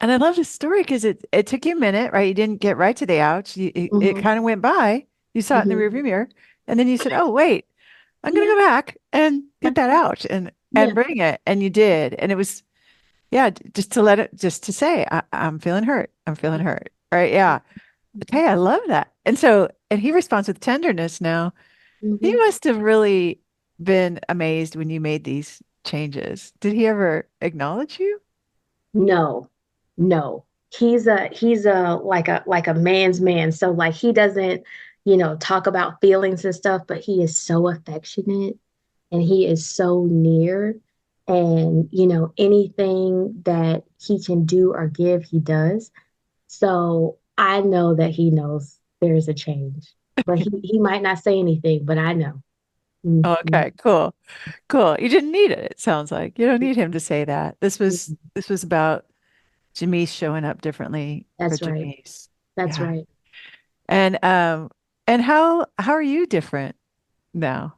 and I love this story because it took you a minute, right? You didn't get right to the ouch. It Hmm. kind of went by. You saw it in the Hmm. rearview mirror, and then you said, "Oh, wait, I'm gonna Yeah, go back and get that's that right. ouch and Yeah. bring it." And you did, and it was yeah, just to let it, just to say, I'm feeling hurt. I'm feeling hurt. Right? Yeah. Okay, I love that. And so, and he responds with tenderness now. He Hmm. must have really been amazed when you made these changes. Did he ever acknowledge you? No, no. He's a like a man's man. So like he doesn't, talk about feelings and stuff, but he is so affectionate and he is so near. And anything that he can do or give, he does. So I know that he knows there's a change. But he might not say anything, but I know. Mhm. Okay, cool. Cool. You didn't need it, it sounds like. You don't need him to say that. This was about Jamise showing up differently for That's right. Jamise. That's Yeah. right. And how are you different now?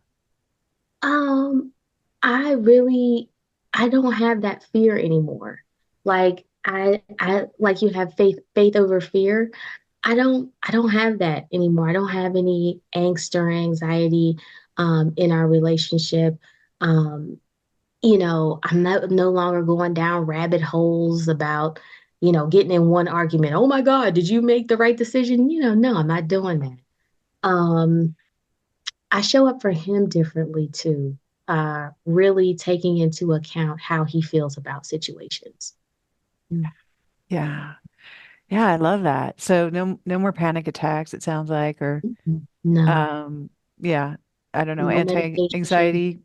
Um, I really I don't have that fear anymore. Like I like you have faith over fear. I don't have that anymore. I don't have any angst or anxiety in our relationship. Um, I'm not no longer going down rabbit holes about, getting in one argument. Oh my God, did you make the right decision? No, I'm not doing that. I show up for him differently too, really taking into account how he feels about situations. Mm. Yeah. Yeah, I love that. So no more panic attacks, it sounds like, or Mm-mm. No, um yeah, I don't know, no medication. anti-anxiety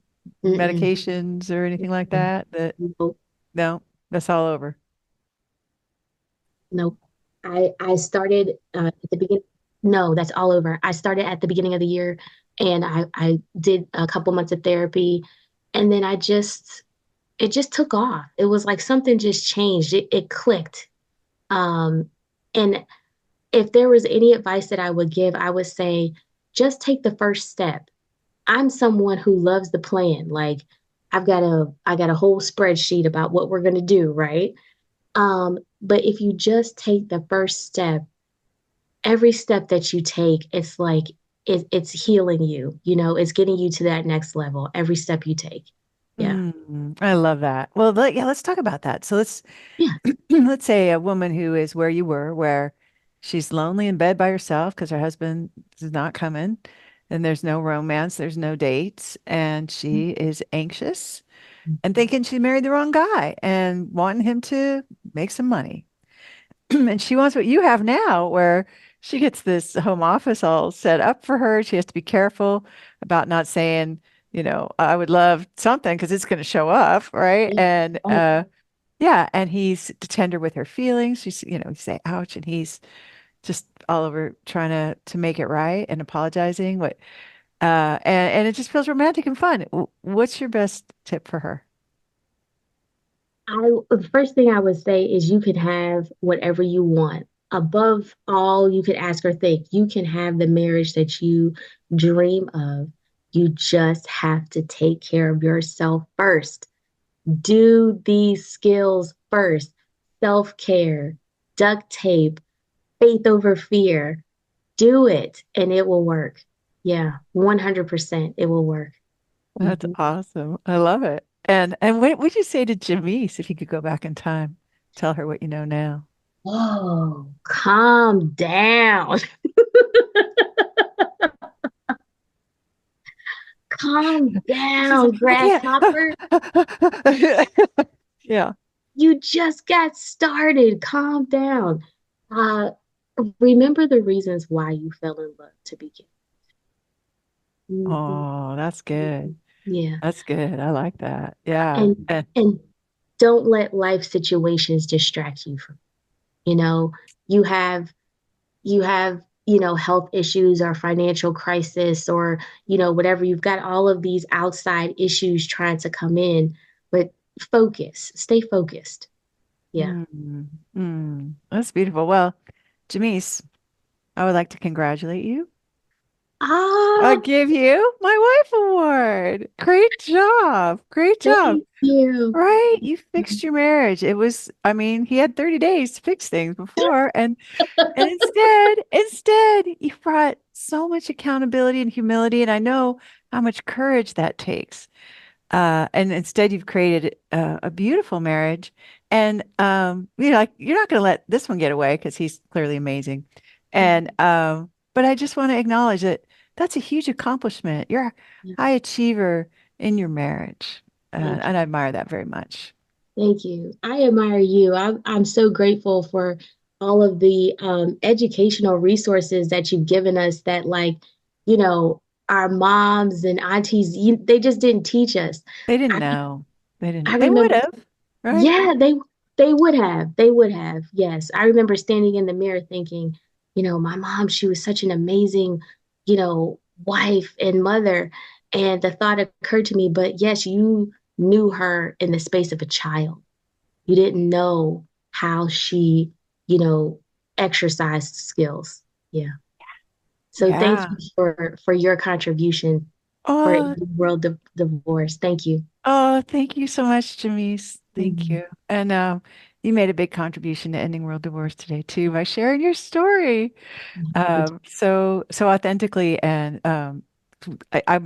Mm-mm. medications or anything like Mm-mm. that. That Nope, no, that's all over. nope. I started at the beginning. No, that's all over. I started at the beginning of the year, and I did a couple months of therapy, and then it just took off. It was like something just changed. It clicked. Um, and if there was any advice that I would give, I would say just take the first step. I'm someone who loves the plan. Like I got a whole spreadsheet about what we're gonna do, right? But if you just take the first step, every step that you take, it's like it's healing you, it's getting you to that next level, every step you take. Yeah. I love that. Well, yeah, let's talk about that. So let's Yeah. let's say a woman who is where you were, where she's lonely in bed by herself because her husband is not coming, and there's no romance, there's no dates, and she is anxious and thinking she married the wrong guy and wanting him to make some money. And she wants what you have now, where she gets this home office all set up for her. She has to be careful about not saying, I would love something because it's going to show up, right? Yeah. And Right. yeah, and he's tender with her feelings. She's, you say, ouch, and he's just all over trying to make it right and apologizing. And it just feels romantic and fun. What's your best tip for her? The first thing I would say is you can have whatever you want. Above all, you could ask or think. You can have the marriage that you dream of. You just have to take care of yourself first. Do these skills first. Self-care, duct tape, faith over fear. Do it and it will work. Yeah, 100% it will work. That's Mhm. awesome. I love it. And what would you say to Jamise if you could go back in time? Tell her what you know now. Whoa, calm down. Calm She's like, down, I can't. grasshopper. Yeah. You just got started. Calm down. Uh, remember the reasons why you fell in love to begin. Mhm. Oh, that's good. Yeah. That's good. I like that. Yeah. And and don't let life situations distract you from, you know, you have health issues or financial crisis or, whatever. You've got all of these outside issues trying to come in, but stay focused. Yeah. That's beautiful. Well, Jamise, I would like to congratulate you. I'll Ah, give you my wife award. Great job. Great job. thank you. Right? You fixed your marriage. It was, I mean, he had 30 days to fix things before, and instead, you brought so much accountability and humility, and I know how much courage that takes. And instead, you've created a beautiful marriage. And like you're not going to let this one get away because he's clearly amazing. And but I just want to acknowledge that that's a huge accomplishment. You're a high achiever in your marriage, Thank and I you. admire that very much. Thank you. I admire you. I'm so grateful for all of the educational resources that you've given us that, like, you know, our moms and aunties, they just didn't teach us. They didn't I, know. They I didn't. They would remember, have, right? yeah, they would have. They would have. Yes. I remember standing in the mirror thinking, my mom, she was such an amazing, wife and mother. And the thought occurred to me, but yes, you knew her in the space of a child. You didn't know how she, you know, exercised skills. Yeah. So thank Yeah. you for your contribution for Oh, world divorce. Thank you. oh, thank you so much, Jamise. Thank Mhm. you. And you made a big contribution to ending world divorce today too by sharing your story so authentically, and I'm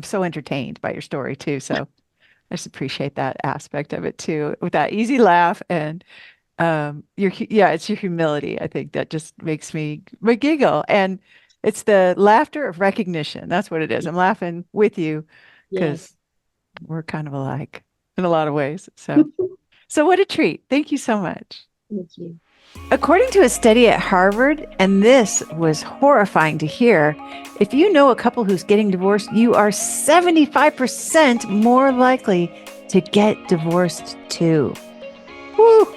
so entertained by your story too. So I just appreciate that aspect of it too, with that easy laugh and yeah, it's your humility. I think that just makes me giggle, and it's the laughter of recognition. That's what it is. I'm laughing with you because Yes. we're kind of alike in a lot of ways. So what a treat. Thank you so much. Thank you. According to a study at Harvard, and this was horrifying to hear, if you know a couple who's getting divorced, you are 75% more likely to get divorced too. Woo!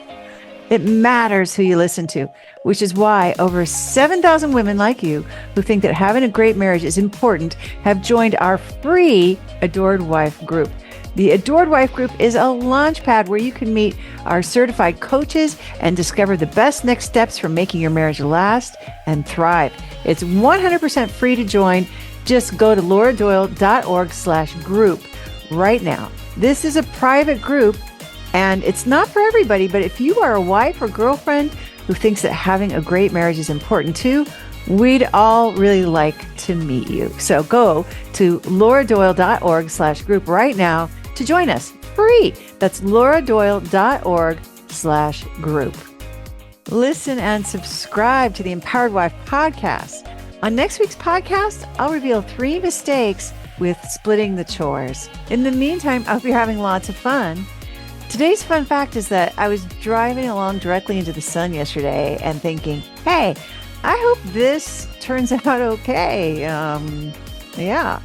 It matters who you listen to, which is why over 7,000 women like you who think that having a great marriage is important have joined our free Adored Wife group. The Adored Wife group is a launch pad where you can meet our certified coaches and discover the best next steps for making your marriage last and thrive. It's 100% free to join. Just go to lauradoyle.org/group right now. This is a private group, and it's not for everybody, but if you are a wife or girlfriend who thinks that having a great marriage is important too, we'd all really like to meet you. So go to lauradoyle.org/group right now to join us free. That's lauradoyle.org/group. Listen and subscribe to the Empowered Wife podcast. On next week's podcast, I'll reveal 3 mistakes with splitting the chores. In the meantime, I hope you're having lots of fun. Today's fun fact is that I was driving along directly into the sun yesterday and thinking, hey, I hope this turns out okay. Yeah.